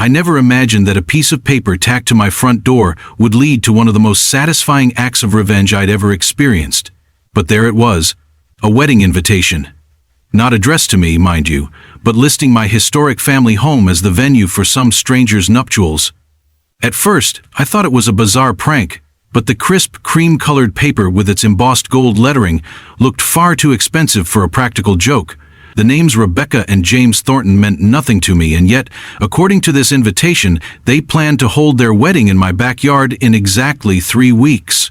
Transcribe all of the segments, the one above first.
I never imagined that a piece of paper tacked to my front door would lead to one of the most satisfying acts of revenge I'd ever experienced. But there it was, a wedding invitation. Not addressed to me, mind you, but listing my historic family home as the venue for some stranger's nuptials. At first, I thought it was a bizarre prank, but the crisp, cream-colored paper with its embossed gold lettering looked far too expensive for a practical joke. The names Rebecca and James Thornton meant nothing to me, and yet, according to this invitation, they planned to hold their wedding in my backyard in exactly 3 weeks.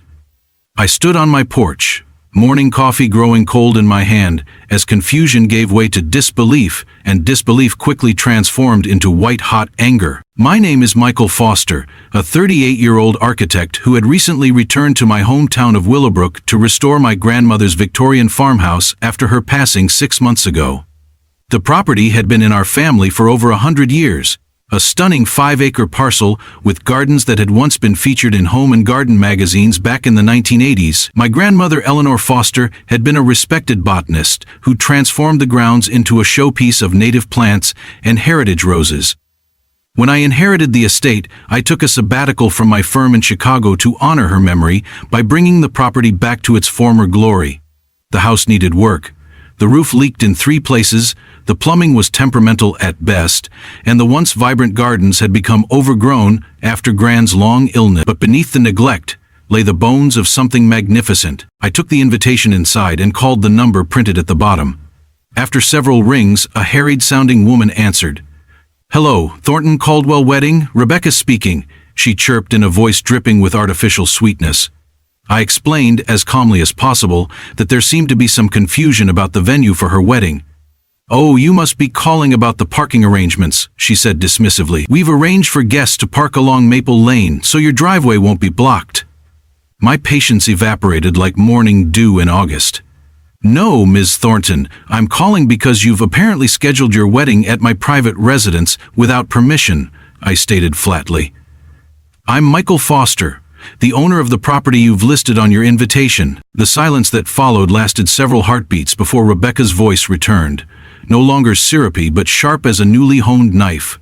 I stood on my porch, morning coffee growing cold in my hand, as confusion gave way to disbelief, and disbelief quickly transformed into white-hot anger. My name is Michael Foster, a 38-year-old architect who had recently returned to my hometown of Willowbrook to restore my grandmother's Victorian farmhouse after her passing 6 months ago. The property had been in our family for over 100 years, a stunning 5-acre parcel with gardens that had once been featured in home and garden magazines back in the 1980s. My grandmother Eleanor Foster had been a respected botanist who transformed the grounds into a showpiece of native plants and heritage roses. When I inherited the estate, I took a sabbatical from my firm in Chicago to honor her memory by bringing the property back to its former glory. The house needed work. The roof leaked in 3 places, the plumbing was temperamental at best, and the once vibrant gardens had become overgrown after Gran's long illness. But beneath the neglect lay the bones of something magnificent. I took the invitation inside and called the number printed at the bottom. After several rings, a harried-sounding woman answered. "Hello, Thornton Caldwell Wedding, Rebecca speaking," she chirped in a voice dripping with artificial sweetness. I explained, as calmly as possible, that there seemed to be some confusion about the venue for her wedding. "Oh, you must be calling about the parking arrangements," she said dismissively. "We've arranged for guests to park along Maple Lane, so your driveway won't be blocked." My patience evaporated like morning dew in August. "No, Ms. Thornton, I'm calling because you've apparently scheduled your wedding at my private residence without permission," I stated flatly. "I'm Michael Foster, the owner of the property you've listed on your invitation." The silence that followed lasted several heartbeats before Rebecca's voice returned, no longer syrupy but sharp as a newly honed knife.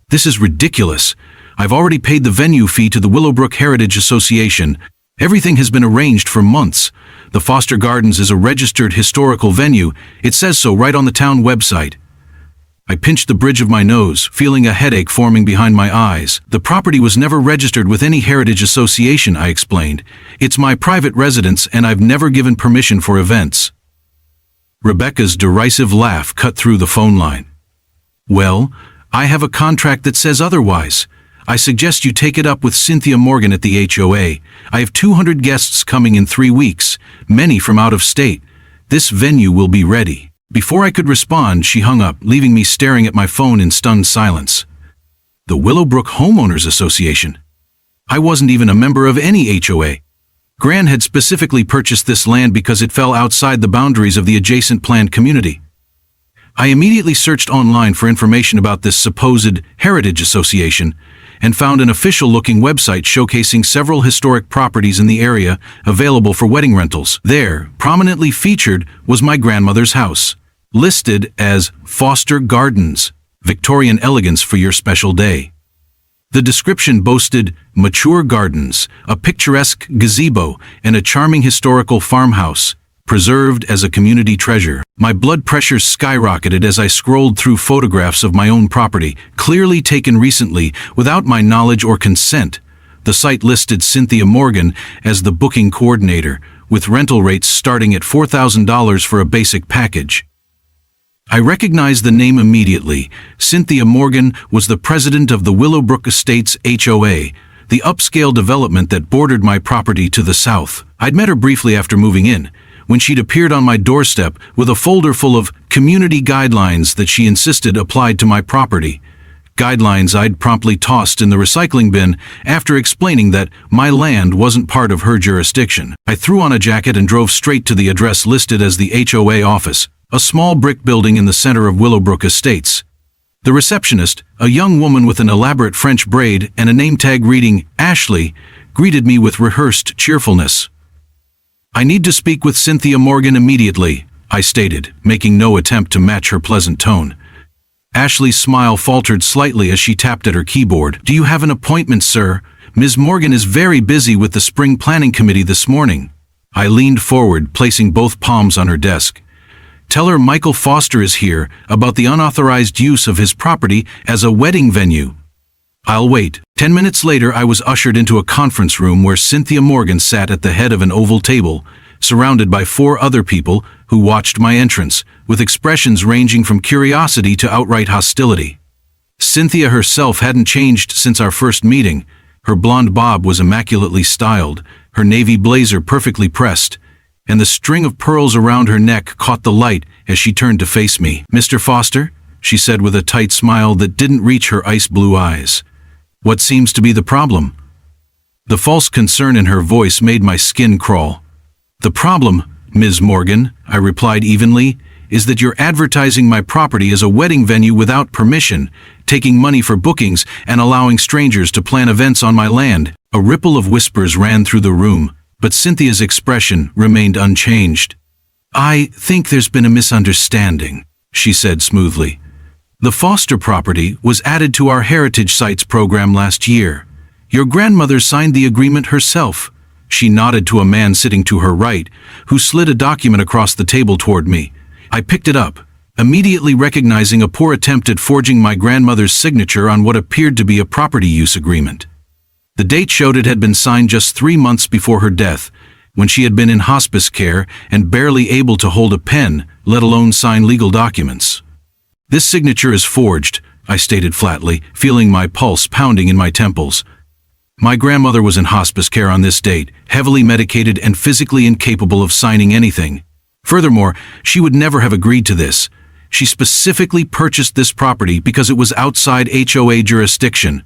"This is ridiculous. I've already paid the venue fee to the Willowbrook Heritage Association. Everything has been arranged for months. The Foster Gardens is a registered historical venue. It says so right on the town website." I pinched the bridge of my nose, feeling a headache forming behind my eyes. "The property was never registered with any heritage association," I explained. "It's my private residence and I've never given permission for events." Rebecca's derisive laugh cut through the phone line. "Well, I have a contract that says otherwise. I suggest you take it up with Cynthia Morgan at the HOA. I have 200 guests coming in 3 weeks, many from out of state. This venue will be ready." Before I could respond, she hung up, leaving me staring at my phone in stunned silence. The Willowbrook Homeowners Association? I wasn't even a member of any HOA. Gran had specifically purchased this land because it fell outside the boundaries of the adjacent planned community. I immediately searched online for information about this supposed heritage association and found an official-looking website showcasing several historic properties in the area available for wedding rentals. There, prominently featured, was my grandmother's house, listed as Foster Gardens, Victorian elegance for your special day. The description boasted mature gardens, a picturesque gazebo, and a charming historical farmhouse, preserved as a community treasure. My blood pressure skyrocketed as I scrolled through photographs of my own property, clearly taken recently, without my knowledge or consent. The site listed Cynthia Morgan as the booking coordinator, with rental rates starting at $4,000 for a basic package. I recognized the name immediately. Cynthia Morgan was the president of the Willowbrook Estates HOA, the upscale development that bordered my property to the south. I'd met her briefly after moving in, when she'd appeared on my doorstep with a folder full of community guidelines that she insisted applied to my property. Guidelines I'd promptly tossed in the recycling bin after explaining that my land wasn't part of her jurisdiction. I threw on a jacket and drove straight to the address listed as the HOA office, a small brick building in the center of Willowbrook Estates. The receptionist, a young woman with an elaborate French braid and a name tag reading Ashley, greeted me with rehearsed cheerfulness. "I need to speak with Cynthia Morgan immediately," I stated, making no attempt to match her pleasant tone. Ashley's smile faltered slightly as she tapped at her keyboard. "Do you have an appointment, sir? Ms. Morgan is very busy with the spring planning committee this morning." I leaned forward, placing both palms on her desk. "Tell her Michael Foster is here about the unauthorized use of his property as a wedding venue." "I'll wait." 10 minutes later, I was ushered into a conference room where Cynthia Morgan sat at the head of an oval table, surrounded by 4 other people who watched my entrance, with expressions ranging from curiosity to outright hostility. Cynthia herself hadn't changed since our first meeting. Her blonde bob was immaculately styled, her navy blazer perfectly pressed, and the string of pearls around her neck caught the light as she turned to face me. "Mr. Foster," she said with a tight smile that didn't reach her ice blue eyes. "What seems to be the problem?" The false concern in her voice made my skin crawl. "The problem, Ms. Morgan," I replied evenly, "is that you're advertising my property as a wedding venue without permission, taking money for bookings, and allowing strangers to plan events on my land." A ripple of whispers ran through the room, but Cynthia's expression remained unchanged. "I think there's been a misunderstanding," she said smoothly. "The Foster property was added to our Heritage Sites program last year. Your grandmother signed the agreement herself." She nodded to a man sitting to her right, who slid a document across the table toward me. I picked it up, immediately recognizing a poor attempt at forging my grandmother's signature on what appeared to be a property use agreement. The date showed it had been signed just 3 months before her death, when she had been in hospice care and barely able to hold a pen, let alone sign legal documents. "This signature is forged," I stated flatly, feeling my pulse pounding in my temples. "My grandmother was in hospice care on this date, heavily medicated and physically incapable of signing anything. Furthermore, she would never have agreed to this. She specifically purchased this property because it was outside HOA jurisdiction."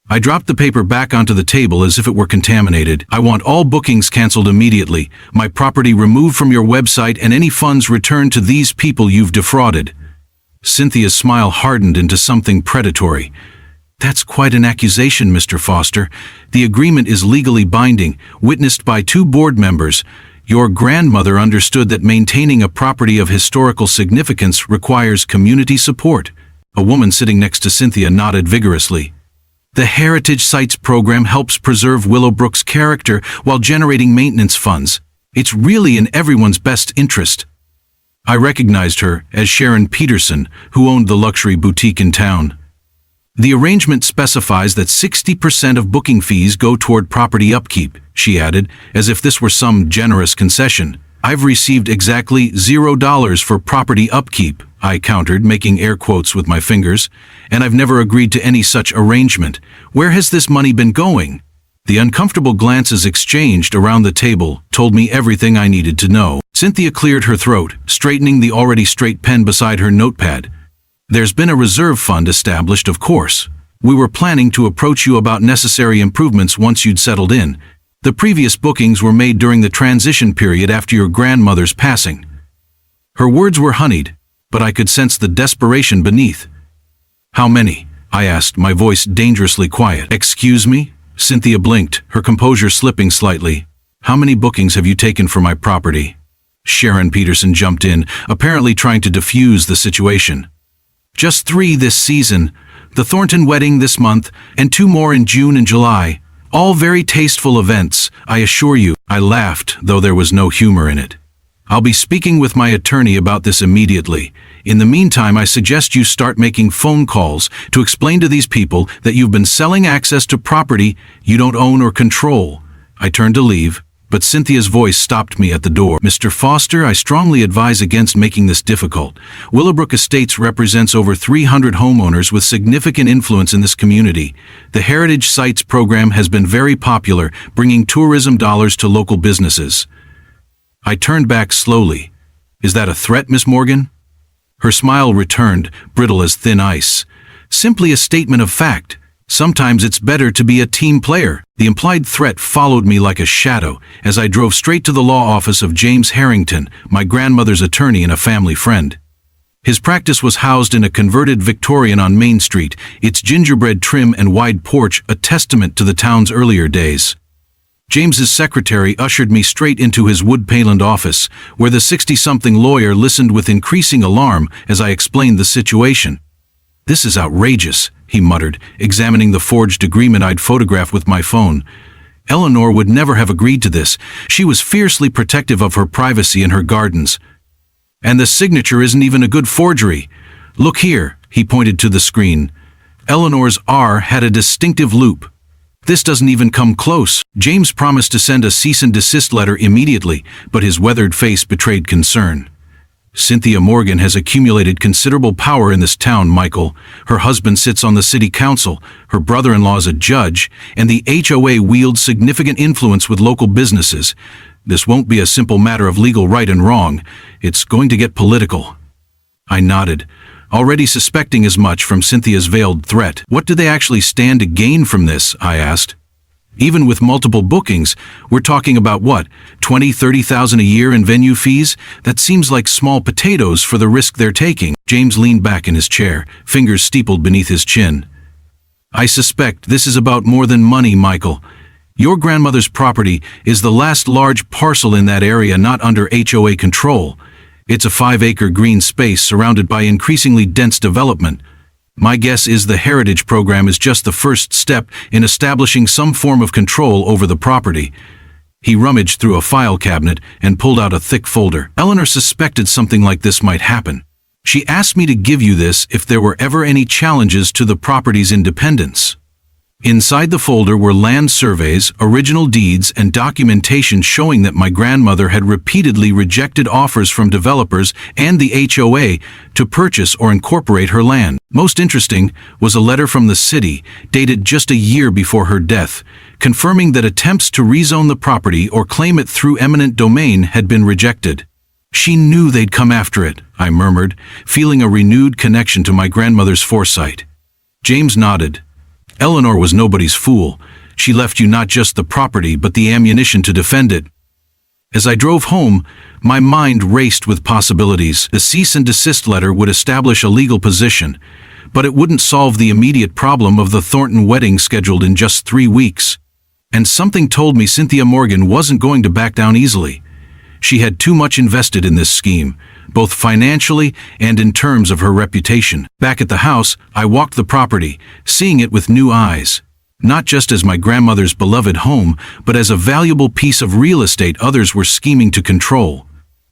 I dropped the paper back onto the table as if it were contaminated. "I want all bookings canceled immediately, my property removed from your website, and any funds returned to these people you've defrauded." Cynthia's smile hardened into something predatory. "That's quite an accusation, Mr. Foster. The agreement is legally binding, witnessed by 2 board members. Your grandmother understood that maintaining a property of historical significance requires community support." A woman sitting next to Cynthia nodded vigorously. "The Heritage Sites program helps preserve Willowbrook's character while generating maintenance funds. It's really in everyone's best interest." I recognized her as Sharon Peterson, who owned the luxury boutique in town. "The arrangement specifies that 60% of booking fees go toward property upkeep," she added, as if this were some generous concession. "I've received exactly $0 for property upkeep," I countered, making air quotes with my fingers, "and I've never agreed to any such arrangement. Where has this money been going?" The uncomfortable glances exchanged around the table told me everything I needed to know. Cynthia cleared her throat, straightening the already straight pen beside her notepad. "There's been a reserve fund established, of course. We were planning to approach you about necessary improvements once you'd settled in. The previous bookings were made during the transition period after your grandmother's passing." Her words were honeyed, but I could sense the desperation beneath. "How many?" I asked, my voice dangerously quiet. "Excuse me?" Cynthia blinked, her composure slipping slightly. "How many bookings have you taken for my property?" Sharon Peterson jumped in, apparently trying to defuse the situation. "Just 3 this season. The Thornton wedding this month, and 2 more in June and July. All very tasteful events, I assure you." I laughed, though there was no humor in it. "I'll be speaking with my attorney about this immediately. In the meantime, I suggest you start making phone calls to explain to these people that you've been selling access to property you don't own or control." I turned to leave, but Cynthia's voice stopped me at the door. "Mr. Foster, I strongly advise against making this difficult. Willowbrook Estates represents over 300 homeowners with significant influence in this community. The Heritage Sites program has been very popular, bringing tourism dollars to local businesses." I turned back slowly. "Is that a threat, Miss Morgan?" Her smile returned, brittle as thin ice. "Simply a statement of fact. Sometimes it's better to be a team player." The implied threat followed me like a shadow as I drove straight to the law office of James Harrington, my grandmother's attorney and a family friend. His practice was housed in a converted Victorian on Main Street, its gingerbread trim and wide porch a testament to the town's earlier days. James's secretary ushered me straight into his wood-paneled office, where the 60-something lawyer listened with increasing alarm as I explained the situation. "This is outrageous," he muttered, examining the forged agreement I'd photographed with my phone. "Eleanor would never have agreed to this. She was fiercely protective of her privacy and her gardens. And the signature isn't even a good forgery. Look here," he pointed to the screen. "Eleanor's R had a distinctive loop. This doesn't even come close." James promised to send a cease and desist letter immediately, but his weathered face betrayed concern. "Cynthia Morgan has accumulated considerable power in this town, Michael. Her husband sits on the city council, her brother-in-law is a judge, and the HOA wields significant influence with local businesses. This won't be a simple matter of legal right and wrong. It's going to get political." I nodded, already suspecting as much from Cynthia's veiled threat. "What do they actually stand to gain from this?" I asked. "Even with multiple bookings, we're talking about what, 20–30,000 a year in venue fees? That seems like small potatoes for the risk they're taking." James leaned back in his chair, fingers steepled beneath his chin. "I suspect this is about more than money, Michael. Your grandmother's property is the last large parcel in that area not under HOA control. It's a 5-acre green space surrounded by increasingly dense development. My guess is the Heritage program is just the first step in establishing some form of control over the property." He rummaged through a file cabinet and pulled out a thick folder. "Eleanor suspected something like this might happen. She asked me to give you this if there were ever any challenges to the property's independence." Inside the folder were land surveys, original deeds, and documentation showing that my grandmother had repeatedly rejected offers from developers and the HOA to purchase or incorporate her land. Most interesting was a letter from the city, dated just a year before her death, confirming that attempts to rezone the property or claim it through eminent domain had been rejected. "She knew they'd come after it," I murmured, feeling a renewed connection to my grandmother's foresight. James nodded. "Eleanor was nobody's fool. She left you not just the property, but the ammunition to defend it." As I drove home, my mind raced with possibilities. The cease and desist letter would establish a legal position, but it wouldn't solve the immediate problem of the Thornton wedding scheduled in just 3 weeks. And something told me Cynthia Morgan wasn't going to back down easily. She had too much invested in this scheme, both financially and in terms of her reputation. Back at the house, I walked the property, seeing it with new eyes. Not just as my grandmother's beloved home, but as a valuable piece of real estate others were scheming to control.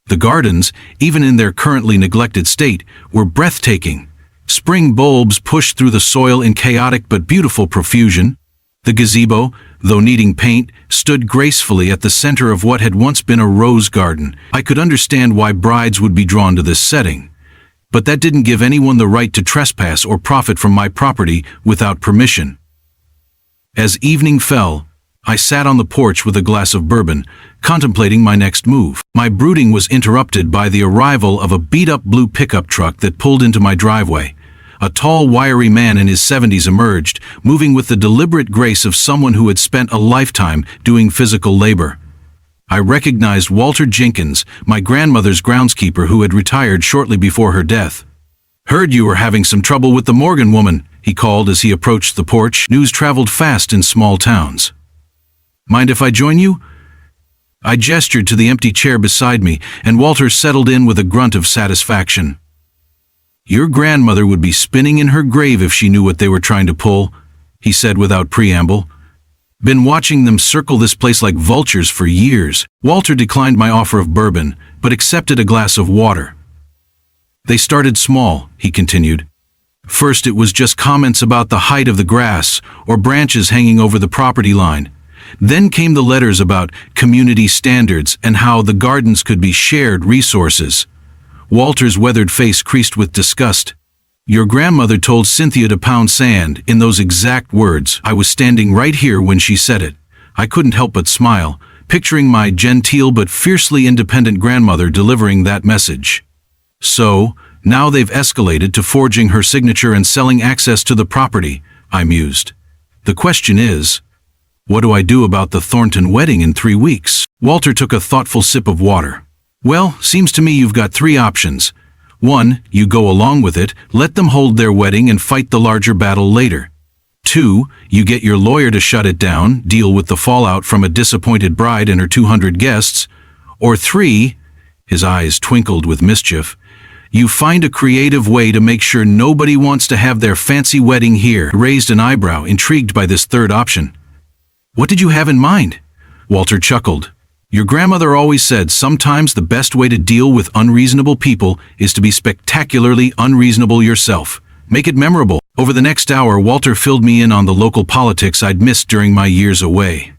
The gardens, even in their currently neglected state, were breathtaking. Spring bulbs pushed through the soil in chaotic but beautiful profusion. The gazebo, though needing paint, stood gracefully at the center of what had once been a rose garden. I could understand why brides would be drawn to this setting. But that didn't give anyone the right to trespass or profit from my property without permission. As evening fell, I sat on the porch with a glass of bourbon, contemplating my next move. My brooding was interrupted by the arrival of a beat-up blue pickup truck that pulled into my driveway. A tall, wiry man in his 70s emerged, moving with the deliberate grace of someone who had spent a lifetime doing physical labor. I recognized Walter Jenkins, my grandmother's groundskeeper who had retired shortly before her death. "Heard you were having some trouble with the Morgan woman," he called as he approached the porch. News traveled fast in small towns. "Mind if I join you?" I gestured to the empty chair beside me, and Walter settled in with a grunt of satisfaction. "Your grandmother would be spinning in her grave if she knew what they were trying to pull," he said without preamble. "Been watching them circle this place like vultures for years." Walter declined my offer of bourbon, but accepted a glass of water. "They started small," he continued. "First it was just comments about the height of the grass or branches hanging over the property line. Then came the letters about community standards and how the gardens could be shared resources." Walter's weathered face creased with disgust. "Your grandmother told Cynthia to pound sand," in those exact words. I was standing right here when she said it. I couldn't help but smile, picturing my genteel but fiercely independent grandmother delivering that message. "So, now they've escalated to forging her signature and selling access to the property," I mused. "The question is, what do I do about the Thornton wedding in 3 weeks?" Walter took a thoughtful sip of water. "Well, seems to me you've got 3 options. 1, you go along with it, let them hold their wedding and fight the larger battle later. 2, you get your lawyer to shut it down, deal with the fallout from a disappointed bride and her 200 guests. Or 3, his eyes twinkled with mischief, You find a creative way to make sure nobody wants to have their fancy wedding here." I raised an eyebrow, intrigued by this third option. "What did you have in mind?" Walter chuckled. "Your grandmother always said sometimes the best way to deal with unreasonable people is to be spectacularly unreasonable yourself. Make it memorable." Over the next hour, Walter filled me in on the local politics I'd missed during my years away.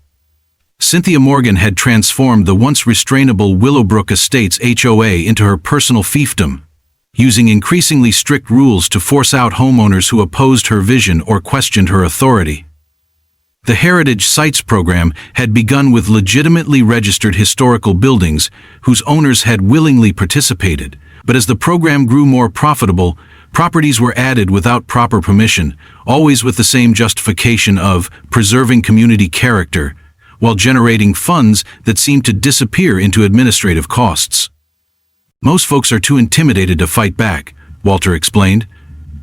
Cynthia Morgan had transformed the once restrainable Willowbrook Estates HOA into her personal fiefdom, using increasingly strict rules to force out homeowners who opposed her vision or questioned her authority. The Heritage Sites program had begun with legitimately registered historical buildings whose owners had willingly participated, but as the program grew more profitable, properties were added without proper permission, always with the same justification of preserving community character, while generating funds that seemed to disappear into administrative costs. "Most folks are too intimidated to fight back," Walter explained.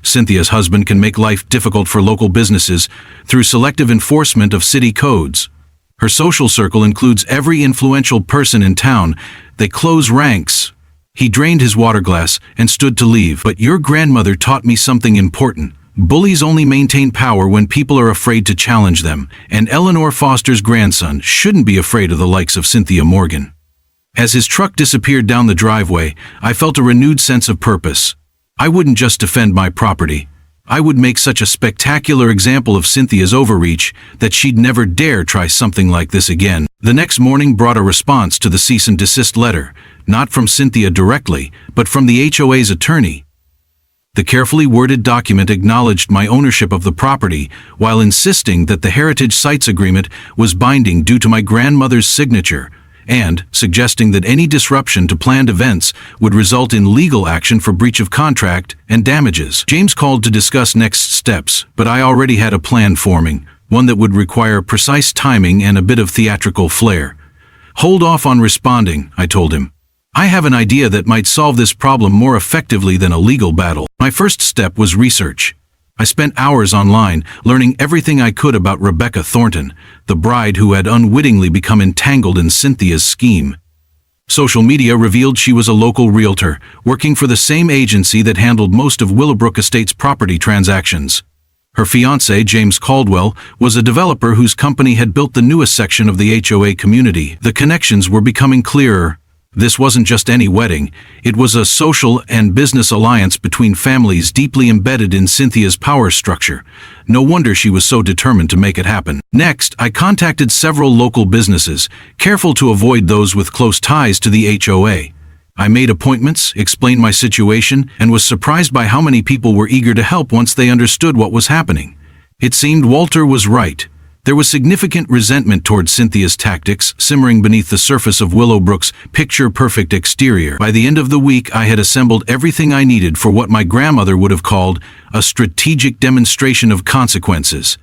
"Cynthia's husband can make life difficult for local businesses through selective enforcement of city codes. Her social circle includes every influential person in town. They close ranks." He drained his water glass and stood to leave. "But your grandmother taught me something important. Bullies only maintain power when people are afraid to challenge them, and Eleanor Foster's grandson shouldn't be afraid of the likes of Cynthia Morgan." As his truck disappeared down the driveway, I felt a renewed sense of purpose. I wouldn't just defend my property. I would make such a spectacular example of Cynthia's overreach that she'd never dare try something like this again. The next morning brought a response to the cease and desist letter, not from Cynthia directly, but from the HOA's attorney. The carefully worded document acknowledged my ownership of the property while insisting that the Heritage Sites agreement was binding due to my grandmother's signature, and suggesting that any disruption to planned events would result in legal action for breach of contract and damages. James called to discuss next steps, but I already had a plan forming, one that would require precise timing and a bit of theatrical flair. "Hold off on responding," I told him. "I have an idea that might solve this problem more effectively than a legal battle." My first step was research. I spent hours online, learning everything I could about Rebecca Thornton, the bride who had unwittingly become entangled in Cynthia's scheme. Social media revealed she was a local realtor, working for the same agency that handled most of Willowbrook Estates property transactions. Her fiancé, James Caldwell, was a developer whose company had built the newest section of the HOA community. The connections were becoming clearer. This wasn't just any wedding. It was a social and business alliance between families deeply embedded in Cynthia's power structure. No wonder she was so determined to make it happen. Next, I contacted several local businesses, careful to avoid those with close ties to the HOA. I made appointments, explained my situation, and was surprised by how many people were eager to help once they understood what was happening. It seemed Walter was right. There was significant resentment toward Cynthia's tactics simmering beneath the surface of Willowbrook's picture-perfect exterior. By the end of the week, I had assembled everything I needed for what my grandmother would have called a strategic demonstration of consequences.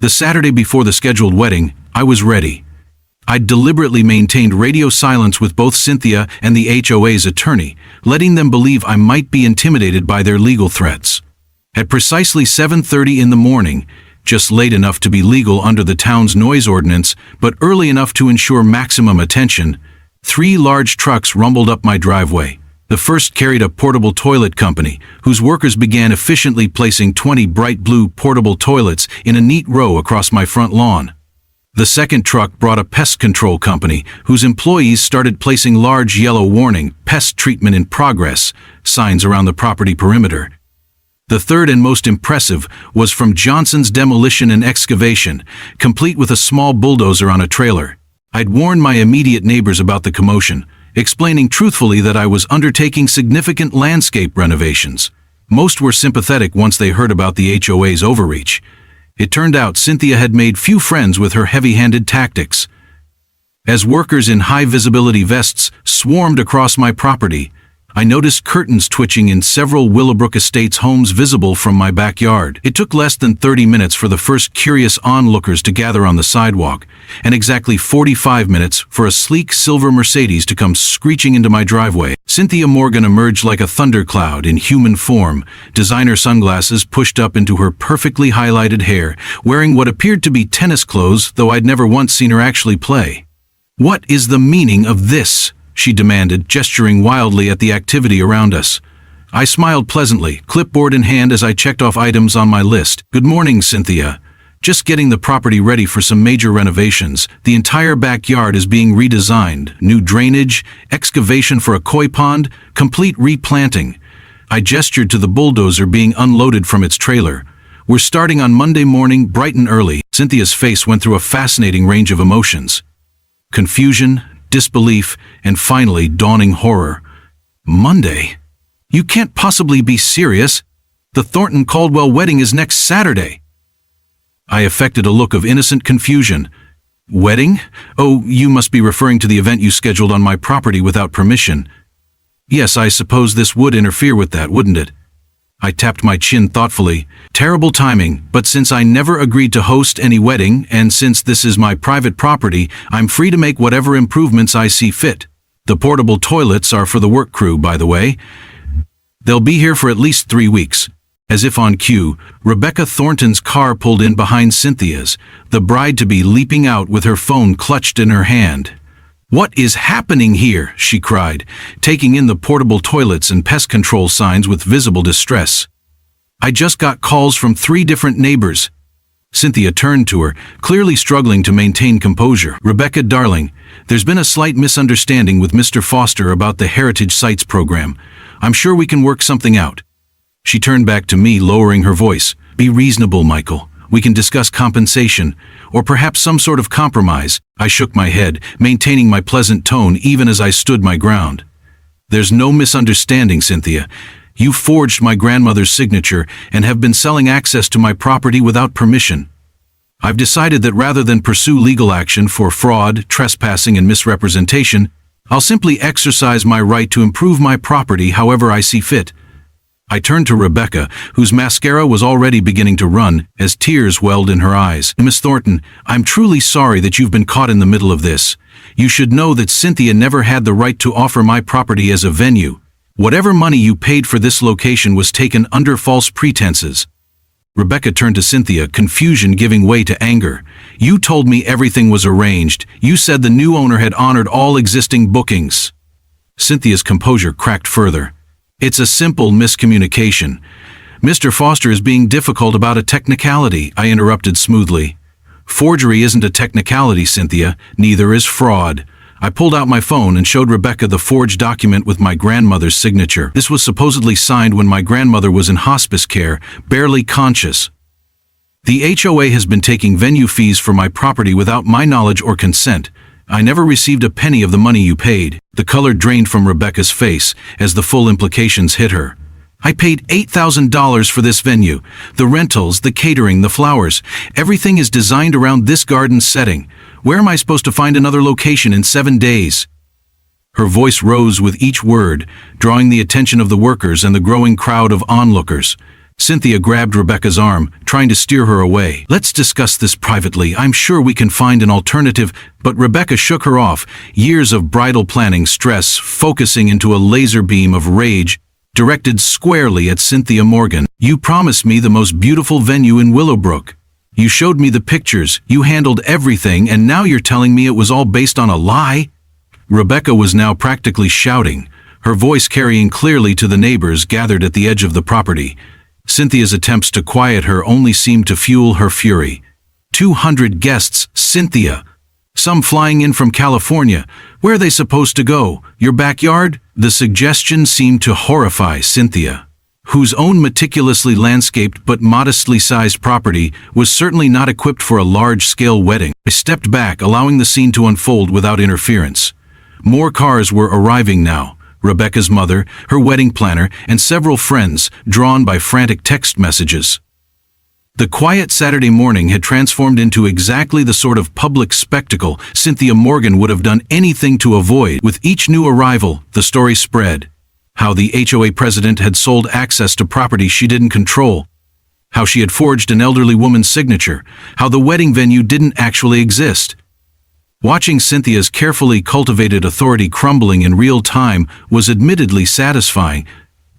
The Saturday before the scheduled wedding, I was ready. I'd deliberately maintained radio silence with both Cynthia and the HOA's attorney, letting them believe I might be intimidated by their legal threats. At precisely 7:30 in the morning, just late enough to be legal under the town's noise ordinance, but early enough to ensure maximum attention, 3 large trucks rumbled up my driveway. The first carried a portable toilet company, whose workers began efficiently placing 20 bright blue portable toilets in a neat row across my front lawn. The second truck brought a pest control company, whose employees started placing large yellow warning, "Pest treatment in progress," signs around the property perimeter. The third and most impressive was from Johnson's Demolition and Excavation, complete with a small bulldozer on a trailer. I'd warned my immediate neighbors about the commotion, explaining truthfully that I was undertaking significant landscape renovations. Most were sympathetic once they heard about the HOA's overreach. It turned out Cynthia had made few friends with her heavy-handed tactics. As workers in high-visibility vests swarmed across my property, I noticed curtains twitching in several Willowbrook Estates homes visible from my backyard. It took less than 30 minutes for the first curious onlookers to gather on the sidewalk, and exactly 45 minutes for a sleek silver Mercedes to come screeching into my driveway. Cynthia Morgan emerged like a thundercloud in human form, designer sunglasses pushed up into her perfectly highlighted hair, wearing what appeared to be tennis clothes, though I'd never once seen her actually play. "What is the meaning of this?" she demanded, gesturing wildly at the activity around us. I smiled pleasantly, clipboard in hand as I checked off items on my list. Good morning, Cynthia. Just getting the property ready for some major renovations. The entire backyard is being redesigned. New drainage, excavation for a koi pond, complete replanting. I gestured to the bulldozer being unloaded from its trailer. We're starting on Monday morning, bright and early. Cynthia's face went through a fascinating range of emotions. Confusion, disbelief, and finally dawning horror. Monday? You can't possibly be serious. The Thornton Caldwell wedding is next Saturday. I affected a look of innocent confusion. Wedding? Oh, you must be referring to the event you scheduled on my property without permission. Yes, I suppose this would interfere with that, wouldn't it? I tapped my chin thoughtfully. Terrible timing, but since I never agreed to host any wedding, and since this is my private property, I'm free to make whatever improvements I see fit. The portable toilets are for the work crew, by the way. They'll be here for at least 3 weeks. As if on cue, Rebecca Thornton's car pulled in behind Cynthia's, the bride-to-be leaping out with her phone clutched in her hand. What is happening here? She cried, taking in the portable toilets and pest control signs with visible distress. I just got calls from 3 different neighbors. Cynthia turned to her, clearly struggling to maintain composure. Rebecca, darling, there's been a slight misunderstanding with Mr. Foster about the Heritage Sites program. I'm sure we can work something out. She turned back to me, lowering her voice. Be reasonable, Michael. We can discuss compensation, or perhaps some sort of compromise. I shook my head, maintaining my pleasant tone even as I stood my ground. There's no misunderstanding, Cynthia. You forged my grandmother's signature and have been selling access to my property without permission. I've decided that rather than pursue legal action for fraud, trespassing, and misrepresentation, I'll simply exercise my right to improve my property however I see fit. I turned to Rebecca, whose mascara was already beginning to run, as tears welled in her eyes. Miss Thornton, I'm truly sorry that you've been caught in the middle of this. You should know that Cynthia never had the right to offer my property as a venue. Whatever money you paid for this location was taken under false pretenses. Rebecca turned to Cynthia, confusion giving way to anger. You told me everything was arranged. You said the new owner had honored all existing bookings. Cynthia's composure cracked further. It's a simple miscommunication. Mr. Foster is being difficult about a technicality, I interrupted smoothly. Forgery isn't a technicality, Cynthia. Neither is fraud. I pulled out my phone and showed Rebecca the forged document with my grandmother's signature. This was supposedly signed when my grandmother was in hospice care, barely conscious. The HOA has been taking venue fees for my property without my knowledge or consent. I never received a penny of the money you paid. The color drained from Rebecca's face as the full implications hit her. I paid $8,000 for this venue. The rentals, the catering, the flowers. Everything is designed around this garden setting. Where am I supposed to find another location in 7 days? Her voice rose with each word, drawing the attention of the workers and the growing crowd of onlookers. Cynthia grabbed Rebecca's arm, trying to steer her away. Let's discuss this privately. I'm sure we can find an alternative. But Rebecca shook her off, years of bridal planning stress focusing into a laser beam of rage, directed squarely at Cynthia Morgan. You promised me the most beautiful venue in Willowbrook. You showed me the pictures, you handled everything, and now you're telling me it was all based on a lie? Rebecca was now practically shouting, her voice carrying clearly to the neighbors gathered at the edge of the property. Cynthia's attempts to quiet her only seemed to fuel her fury. 200 guests, Cynthia. Some flying in from California. Where are they supposed to go? Your backyard? The suggestion seemed to horrify Cynthia, whose own meticulously landscaped but modestly sized property was certainly not equipped for a large-scale wedding. I stepped back, allowing the scene to unfold without interference. More cars were arriving now. Rebecca's mother, her wedding planner, and several friends, drawn by frantic text messages. The quiet Saturday morning had transformed into exactly the sort of public spectacle Cynthia Morgan would have done anything to avoid. With each new arrival, the story spread. How the HOA president had sold access to property she didn't control. How she had forged an elderly woman's signature. How the wedding venue didn't actually exist. Watching Cynthia's carefully cultivated authority crumbling in real time was admittedly satisfying,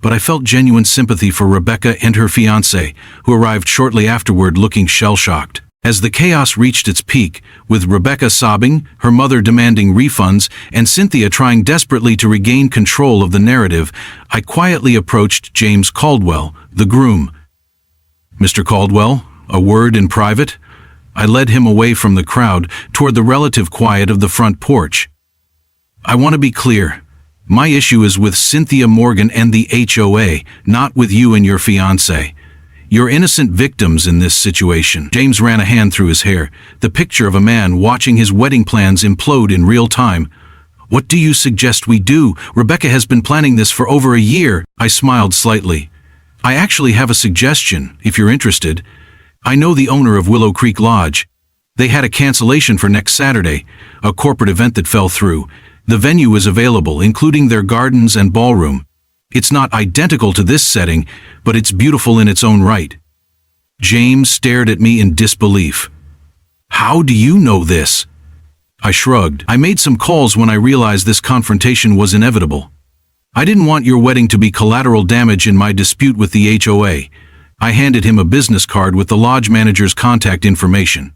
but I felt genuine sympathy for Rebecca and her fiancé, who arrived shortly afterward looking shell-shocked. As the chaos reached its peak, with Rebecca sobbing, her mother demanding refunds, and Cynthia trying desperately to regain control of the narrative, I quietly approached James Caldwell, the groom. "Mr. Caldwell, a word in private?" I led him away from the crowd toward the relative quiet of the front porch. "I want to be clear. My issue is with Cynthia Morgan and the HOA, not with you and your fiancé. You're innocent victims in this situation." James ran a hand through his hair, the picture of a man watching his wedding plans implode in real time. "What do you suggest we do? Rebecca has been planning this for over a year." I smiled slightly. "I actually have a suggestion, if you're interested. I know the owner of Willow Creek Lodge. They had a cancellation for next Saturday, a corporate event that fell through. The venue is available, including their gardens and ballroom. It's not identical to this setting, but it's beautiful in its own right." James stared at me in disbelief. "How do you know this?" I shrugged. "I made some calls when I realized this confrontation was inevitable. I didn't want your wedding to be collateral damage in my dispute with the HOA. I handed him a business card with the lodge manager's contact information.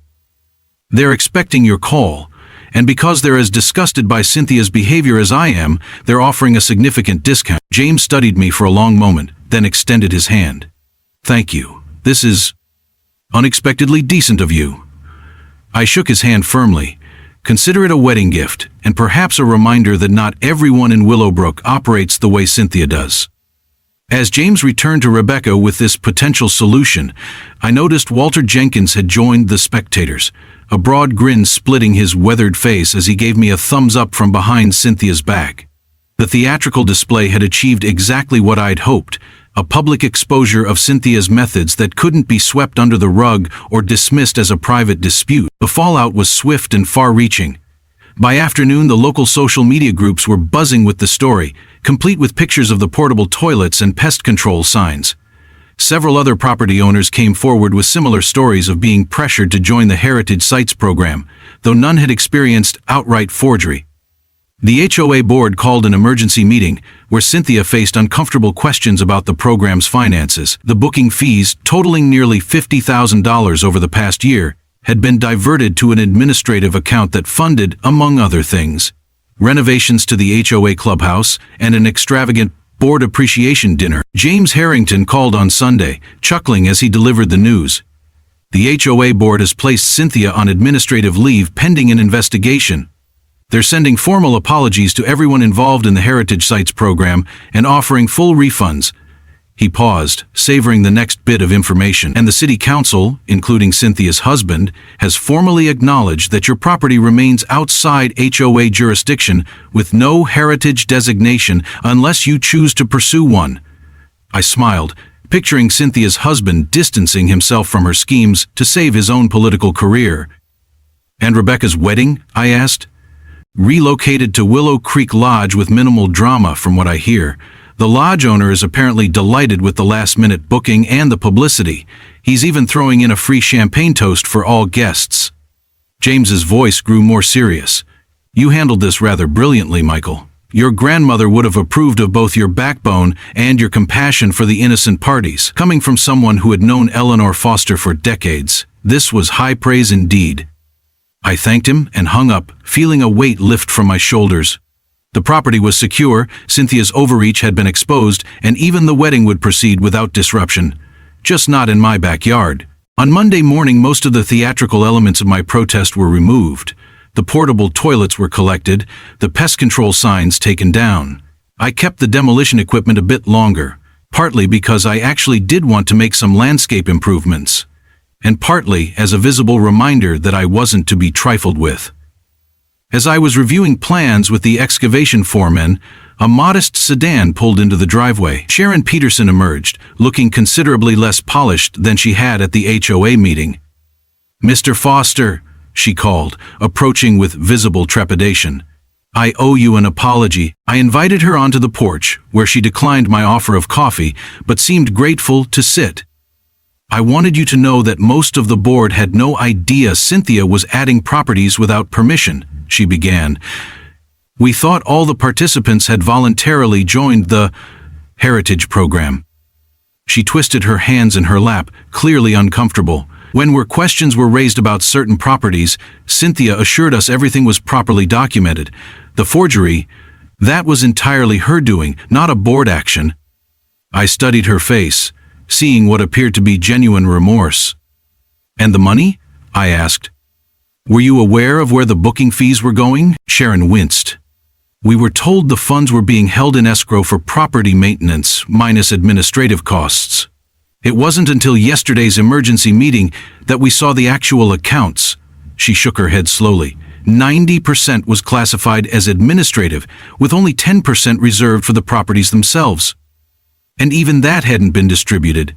They're expecting your call, and because they're as disgusted by Cynthia's behavior as I am, they're offering a significant discount." James studied me for a long moment, then extended his hand. "Thank you. This is unexpectedly decent of you." I shook his hand firmly. "Consider it a wedding gift, and perhaps a reminder that not everyone in Willowbrook operates the way Cynthia does." As James returned to Rebecca with this potential solution, I noticed Walter Jenkins had joined the spectators, a broad grin splitting his weathered face as he gave me a thumbs up from behind Cynthia's back. The theatrical display had achieved exactly what I'd hoped, a public exposure of Cynthia's methods that couldn't be swept under the rug or dismissed as a private dispute. The fallout was swift and far-reaching. By afternoon, the local social media groups were buzzing with the story, complete with pictures of the portable toilets and pest control signs. Several other property owners came forward with similar stories of being pressured to join the Heritage Sites program, though none had experienced outright forgery. The HOA board called an emergency meeting, where Cynthia faced uncomfortable questions about the program's finances. The booking fees, totaling nearly $50,000 over the past year, had been diverted to an administrative account that funded, among other things, renovations to the HOA clubhouse and an extravagant board appreciation dinner. James Harrington called on Sunday, chuckling as he delivered the news. The HOA board has placed Cynthia on administrative leave pending an investigation. They're sending formal apologies to everyone involved in the Heritage Sites program and offering full refunds. He paused, savoring the next bit of information. "And the city council, including Cynthia's husband, has formally acknowledged that your property remains outside HOA jurisdiction with no heritage designation unless you choose to pursue one." I smiled, picturing Cynthia's husband distancing himself from her schemes to save his own political career. "And Rebecca's wedding?" I asked. "Relocated to Willow Creek Lodge with minimal drama, from what I hear. The lodge owner is apparently delighted with the last-minute booking and the publicity. He's even throwing in a free champagne toast for all guests." James's voice grew more serious. "You handled this rather brilliantly, Michael. Your grandmother would have approved of both your backbone and your compassion for the innocent parties. Coming from someone who had known Eleanor Foster for decades, this was high praise indeed." I thanked him and hung up, feeling a weight lift from my shoulders. The property was secure, Cynthia's overreach had been exposed, and even the wedding would proceed without disruption. Just not in my backyard. On Monday morning, most of the theatrical elements of my protest were removed. The portable toilets were collected, the pest control signs taken down. I kept the demolition equipment a bit longer, partly because I actually did want to make some landscape improvements, and partly as a visible reminder that I wasn't to be trifled with. As I was reviewing plans with the excavation foreman, a modest sedan pulled into the driveway. Sharon Peterson emerged, looking considerably less polished than she had at the HOA meeting. "Mr. Foster," she called, approaching with visible trepidation. "I owe you an apology." I invited her onto the porch, where she declined my offer of coffee, but seemed grateful to sit. "I wanted you to know that most of the board had no idea Cynthia was adding properties without permission," she began. "We thought all the participants had voluntarily joined the Heritage program." She twisted her hands in her lap, clearly uncomfortable. When questions were raised about certain properties, Cynthia assured us everything was properly documented. The forgery, that was entirely her doing, not a board action. I studied her face, seeing what appeared to be genuine remorse. And the money? I asked. Were you aware of where the booking fees were going? Sharon winced. We were told the funds were being held in escrow for property maintenance, minus administrative costs. It wasn't until yesterday's emergency meeting that we saw the actual accounts. She shook her head slowly. 90% was classified as administrative, with only 10% reserved for the properties themselves. And even that hadn't been distributed.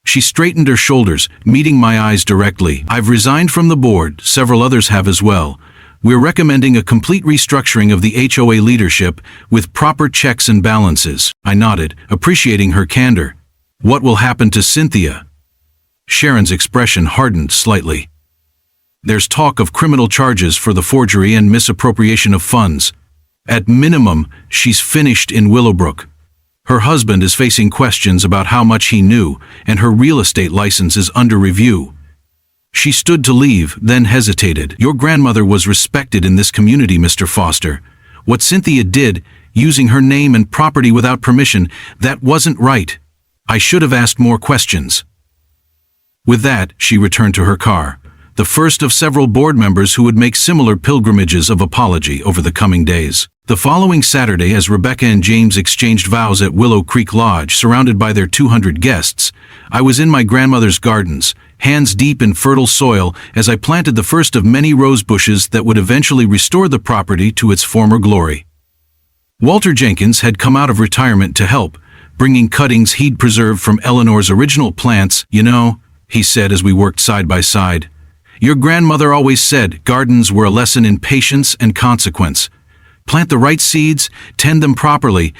She straightened her shoulders, meeting my eyes directly. I've resigned from the board, several others have as well. We're recommending a complete restructuring of the HOA leadership with proper checks and balances. I nodded, appreciating her candor. What will happen to Cynthia? Sharon's expression hardened slightly. There's talk of criminal charges for the forgery and misappropriation of funds. At minimum, she's finished in Willowbrook. Her husband is facing questions about how much he knew, and her real estate license is under review. She stood to leave, then hesitated. Your grandmother was respected in this community, Mr. Foster. What Cynthia did, using her name and property without permission, that wasn't right. I should have asked more questions. With that, she returned to her car, the first of several board members who would make similar pilgrimages of apology over the coming days. The following Saturday, as Rebecca and James exchanged vows at Willow Creek Lodge, surrounded by their 200 guests, I was in my grandmother's gardens, hands deep in fertile soil, as I planted the first of many rose bushes that would eventually restore the property to its former glory. Walter Jenkins had come out of retirement to help, bringing cuttings he'd preserved from Eleanor's original plants. You know, he said as we worked side by side, your grandmother always said gardens were a lesson in patience and consequence. Plant the right seeds, tend them properly,